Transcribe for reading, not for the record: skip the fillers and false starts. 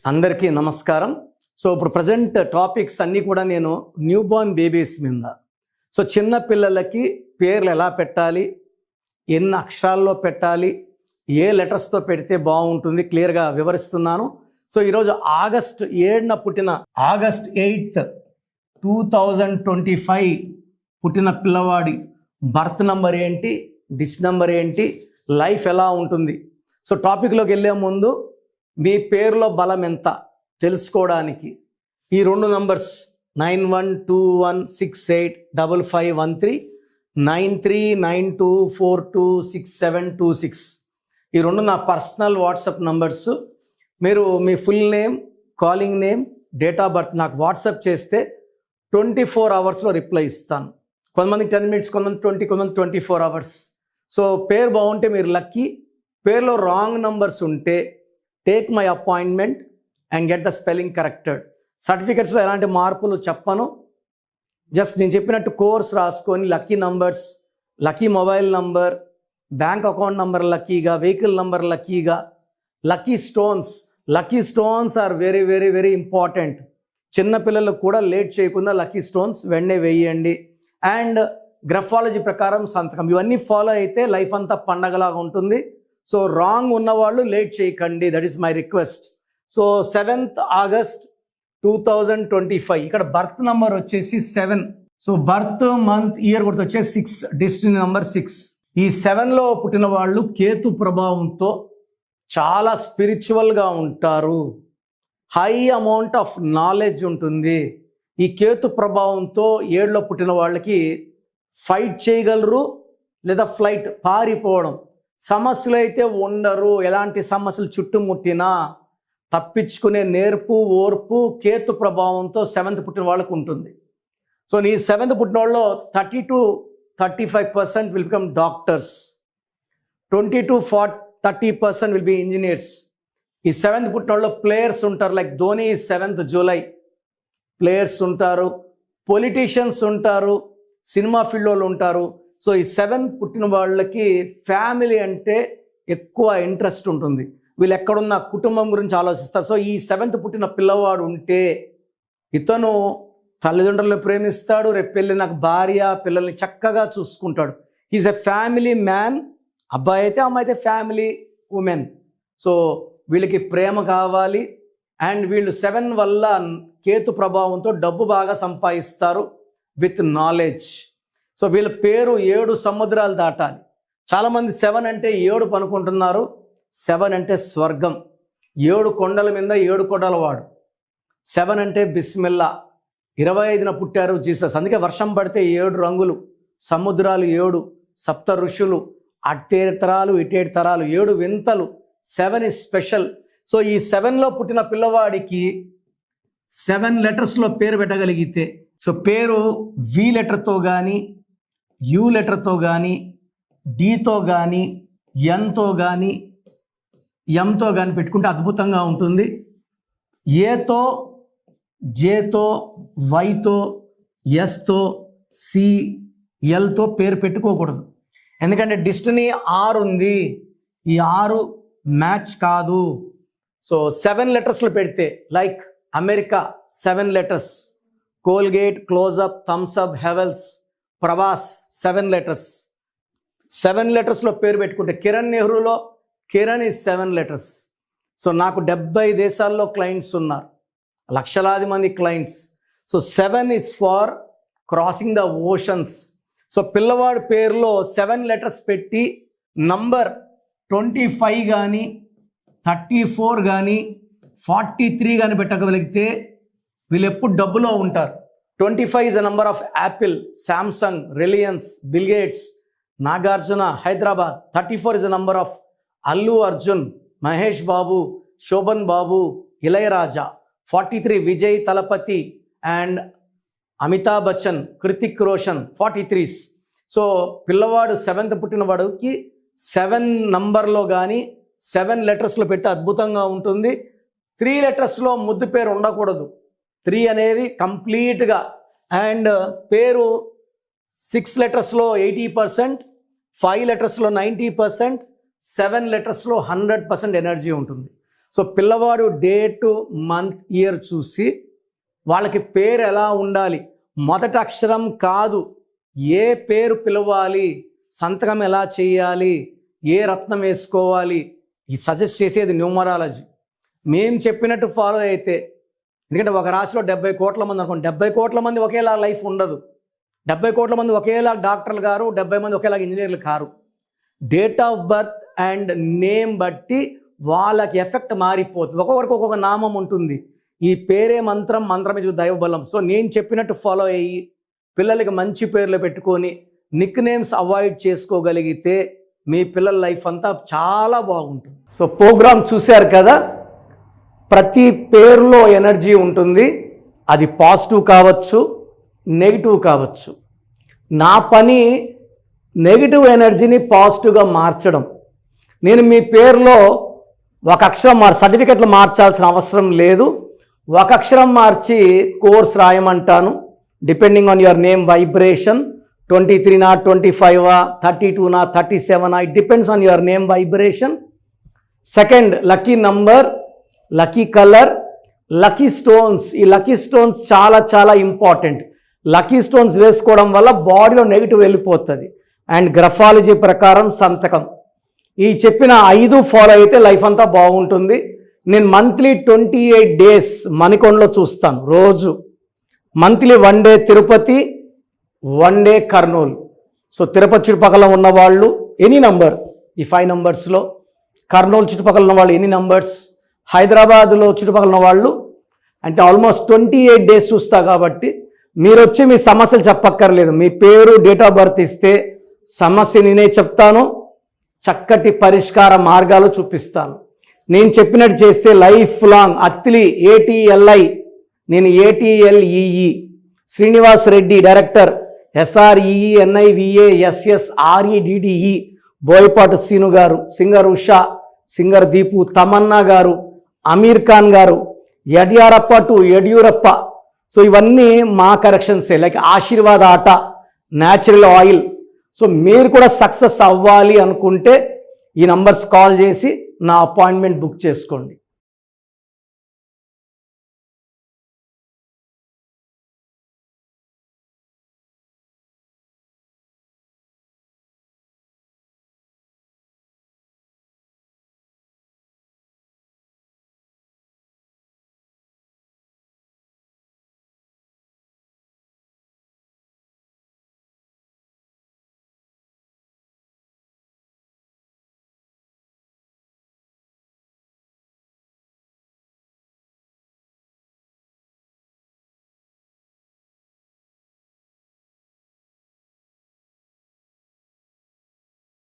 అందరికీ నమస్కారం. సో ఇప్పుడు ప్రజెంట్ టాపిక్స్ అన్నీ కూడా నేను న్యూ బోర్న్ బేబీస్ మీద. సో చిన్న పిల్లలకి పేర్లు ఎలా పెట్టాలి, ఎన్ని అక్షరాల్లో పెట్టాలి, ఏ లెటర్స్తో పెడితే బాగుంటుంది క్లియర్గా వివరిస్తున్నాను. సో ఈరోజు ఆగస్ట్ 7న పుట్టిన ఆగస్ట్ 8th 2025 పుట్టిన పిల్లవాడి బర్త్ నంబర్ ఏంటి, డిస్ నంబర్ ఏంటి, లైఫ్ ఎలా ఉంటుంది. సో టాపిక్లోకి వెళ్ళే ముందు మీ పేరులో బలం ఎంత తెలుసుకోవడానికి ఈ రెండు నంబర్స్ 9121685513 9392426726 ఈ రెండు నా పర్సనల్ వాట్సాప్ నంబర్స్. మీరు మీ full name, calling name, date of birth నాకు వాట్సాప్ చేస్తే 24 అవర్స్లో రిప్లై ఇస్తాను. కొంతమందికి 10 minutes, కొంతమంది 20, కొంతమంది 24 hours. సో పేరు బాగుంటే మీరు లక్కీ. పేరులో రాంగ్ నంబర్స్ ఉంటే take my appointment and get the spelling corrected. సర్టిఫికెట్స్లో ఎలాంటి మార్పులు చెప్పను, జస్ట్ నేను చెప్పినట్టు కోర్స్ రాసుకొని lucky numbers, lucky mobile number, bank account number లక్కీగా, వెహికల్ నంబర్ లక్కీగా, lucky stones are very very very important. చిన్నపిల్లలకు కూడా లేట్ చేయకుండా లక్కీ స్టోన్స్ వెంటనే వేయండి. అండ్ గ్రఫాలజీ ప్రకారం సంతకం, ఇవన్నీ ఫాలో అయితే లైఫ్ అంతా పండగలాగా ఉంటుంది. సో రాంగ్ ఉన్నవాళ్ళు లేట్ చేయకండి, that is my request. So 7th August 2025 ఇక్కడ బర్త్ నంబర్ వచ్చేసి 7. సో బర్త్ మంత్ ఇయర్ కూడా వచ్చేసి 6, డెస్టినీ నంబర్ 6. ఈ 7లో పుట్టిన వాళ్ళు కేతు ప్రభావంతో చాలా స్పిరిచువల్గా ఉంటారు, హై అమౌంట్ ఆఫ్ నాలెడ్జ్ ఉంటుంది. ఈ కేతు ప్రభావంతో 7లో పుట్టిన వాళ్ళకి ఫైట్ చేయగలరు, లేదా ఫ్లైట్ పారిపోవడం. సమస్యలు అయితే ఉండరు, ఎలాంటి సమస్యలు చుట్టుముట్టినా తప్పించుకునే నేర్పు, ఓర్పు కేతు ప్రభావంతో 7th పుట్టిన వాళ్ళకు ఉంటుంది. సో నీ 7th పుట్టిన వాళ్ళలో 30 to 35% will become doctors, 20 to 30% will be engineers. ఈ 7th పుట్టిన వాళ్ళలో ప్లేయర్స్ ఉంటారు, like Dhoni 7th July players ఉంటారు, పొలిటీషియన్స్ ఉంటారు, సినిమా ఫీల్డ్ వాళ్ళు ఉంటారు. సో ఈ 7th పుట్టిన వాళ్ళకి ఫ్యామిలీ అంటే ఎక్కువ ఇంట్రెస్ట్ ఉంటుంది, వీళ్ళు ఎక్కడున్న కుటుంబం గురించి ఆలోచిస్తారు. సో ఈ 7th పుట్టిన పిల్లవాడు ఉంటే ఇతను తల్లిదండ్రులను ప్రేమిస్తాడు, రేపు పెళ్ళి నాకు భార్య పిల్లల్ని చక్కగా చూసుకుంటాడు. Is a family man. అబ్బాయి అయితే, అమ్మాయి అయితే ఫ్యామిలీ ఉమెన్. సో వీళ్ళకి ప్రేమ కావాలి. అండ్ వీళ్ళు 7 వల్ల కేతు ప్రభావంతో డబ్బు బాగా సంపాదిస్తారు విత్ నాలెడ్జ్. సో వీళ్ళ పేరు 7 సముద్రాలు దాటాలి. చాలామంది 7 అంటే 7 అనుకుంటున్నారు. 7 అంటే స్వర్గం, 7 కొండల మీద 7 కొండల వాడు. 7 అంటే బిస్మిల్లా. 25న పుట్టారు జీసస్, అందుకే వర్షం పడితే 7 రంగులు, సముద్రాలు 7, సప్త ఋషులు, అట్టేడు తరాలు ఇటేడు తరాలు, 7 వింతలు. 7 is స్పెషల్. సో ఈ 7లో పుట్టిన పిల్లవాడికి 7 లెటర్స్లో పేరు పెట్టగలిగితే, సో పేరు వి లెటర్తో కానీ, యు లెటర్తో కానీ, డితో కానీ, ఎన్తో కానీ, ఎంతో కానీ పెట్టుకుంటే అద్భుతంగా ఉంటుంది. ఏతో, జేతో, వైతో, ఎస్తో, సి, ఎల్తో పేరు పెట్టుకోకూడదు. ఎందుకంటే డెస్టినీ 6 ఉంది, ఈ 6 మ్యాచ్ కాదు. సో 7 లెటర్స్లో పెడితే, like America 7 letters, Colgate, Closeup, Thums Up, Havells, Prabhas 7 letters. 7 లెటర్స్లో పేరు పెట్టుకుంటే, కిరణ్ నెహ్రూలో కిరణ్ is 7 letters. సో నాకు 70 దేశాల్లో క్లయింట్స్ ఉన్నారు, లక్షలాది మంది clients. So 7 is far crossing the oceans. So పిల్లవాడి పేరులో 7 letters పెట్టి నంబర్ 25 కానీ, 34 కానీ, 43 కానీ పెట్టగలిగితే వీళ్ళు ఎప్పుడు డబ్బులో ఉంటారు. 25 is a number of Apple, Samsung, Reliance, Bill Gates, Nagarjuna, Hyderabad. 34 is a number of Allu Arjun, Mahesh Babu, Shobhan Babu, Ilaiyaraaja. 43 Vijay Thalapathy and Amitabh Bachchan, Hrithik Roshan, 43s. So పిల్లవాడు 7th పుట్టిన వాడికి 7 నంబర్లో కానీ 7 లెటర్స్లో పెడితే అద్భుతంగా ఉంటుంది. 3 లెటర్స్లో ముద్దు పేరు ఉండకూడదు. 3 అనేది కంప్లీట్గా. అండ్ పేరు 6 లెటర్స్లో 80%, 5 లెటర్స్లో 90%, 7 లెటర్స్లో 100% ఎనర్జీ ఉంటుంది. సో పిల్లవాడు డేట్, మంత్, ఇయర్ చూసి వాళ్ళకి పేరు ఎలా ఉండాలి, మొదటి అక్షరం కాదు, ఏ పేరు పిలవాలి, సంతకం ఎలా చేయాలి, ఏ రత్నం వేసుకోవాలి, ఈ సజెస్ట్ చేసేది న్యూమరాలజీ. మేము చెప్పినట్టు ఫాలో అయితే, ఎందుకంటే ఒక రాశిలో 70 కోట్ల మంది అనుకోండి, 70 కోట్ల మంది ఒకేలా లైఫ్ ఉండదు. 70 కోట్ల మంది ఒకేలా డాక్టర్లు గారు, 70 మంది ఒకేలా ఇంజనీర్లు car. Date of birth and name బట్టి వాళ్ళకి ఎఫెక్ట్ మారిపోతుంది. ఒక్కొక్కరికి ఒక్కొక్క నామం ఉంటుంది. ఈ పేరే మంత్రం, మంత్రమే దైవబలం. సో నేను చెప్పినట్టు ఫాలో అయ్యి పిల్లలకి మంచి పేర్లు పెట్టుకొని నిక్ నేమ్స్ అవాయిడ్ చేసుకోగలిగితే మీ పిల్లల లైఫ్ అంతా చాలా బాగుంటుంది. సో ప్రోగ్రామ్ చూశారు కదా, ప్రతి పేరులో ఎనర్జీ ఉంటుంది. అది పాజిటివ్ కావచ్చు, నెగిటివ్ కావచ్చు. నా పని నెగిటివ్ ఎనర్జీని పాజిటివ్గా మార్చడం. నేను మీ పేరులో ఒక అక్షరం సర్టిఫికెట్లు మార్చాల్సిన అవసరం లేదు. ఒక అక్షరం మార్చి కోర్స్ రాయమంటాను. Depending on your name vibration, 23 25 32 37, it depends on your name vibration. Second, lucky number, lucky colour, lucky stones. ఈ లక్కీ స్టోన్స్ చాలా చాలా ఇంపార్టెంట్. లక్కీ స్టోన్స్ వేసుకోవడం వల్ల బాడీలో నెగిటివ్ వెళ్ళిపోతుంది. అండ్ గ్రఫాలజీ ప్రకారం సంతకం. ఈ చెప్పిన 5 ఫాలో అయితే లైఫ్ అంతా బాగుంటుంది. నేను మంత్లీ 28 డేస్ మణికొండలో చూస్తాను రోజు. Monthly 1 day Tirupati, 1 day Kurnool. So Tirupati చుట్టుపక్కల ఉన్నవాళ్ళు ఎనీ నంబర్, ఈ 5 నంబర్స్లో, కర్నూలు చుట్టుపక్కల ఉన్న వాళ్ళు ఎనీ నంబర్స్, హైదరాబాద్లో చుట్టుపక్కల ఉన్న వాళ్ళు అంటే ఆల్మోస్ట్ 28 డేస్ చూస్తా. కాబట్టి మీరు వచ్చి మీ సమస్యలు చెప్పక్కర్లేదు. మీ పేరు, డేట్ ఆఫ్ బర్త్ ఇస్తే సమస్య నేనే చెప్తాను, చక్కటి పరిష్కార మార్గాలు చూపిస్తాను. నేను చెప్పినట్టు చేస్తే లైఫ్ లాంగ్. అత్తిలి ATLI, నేను ATLEE, Srinivas Reddy director, SREENIVASSREDDE, Boyapati Seenu garu, singer Usha, singer Deepu, Tamannaah garu, Aamir Khan గారు, యడ్యారప్ప టు యడ్యూరప్ప. సో ఇవన్నీ మా కరెక్షన్సే. లైక్ ఆశీర్వాద ఆట, న్యాచురల్ ఆయిల్. సో మీరు కూడా సక్సెస్ అవ్వాలి అనుకుంటే ఈ నంబర్స్ కాల్ చేసి నా అపాయింట్మెంట్ బుక్ చేసుకోండి.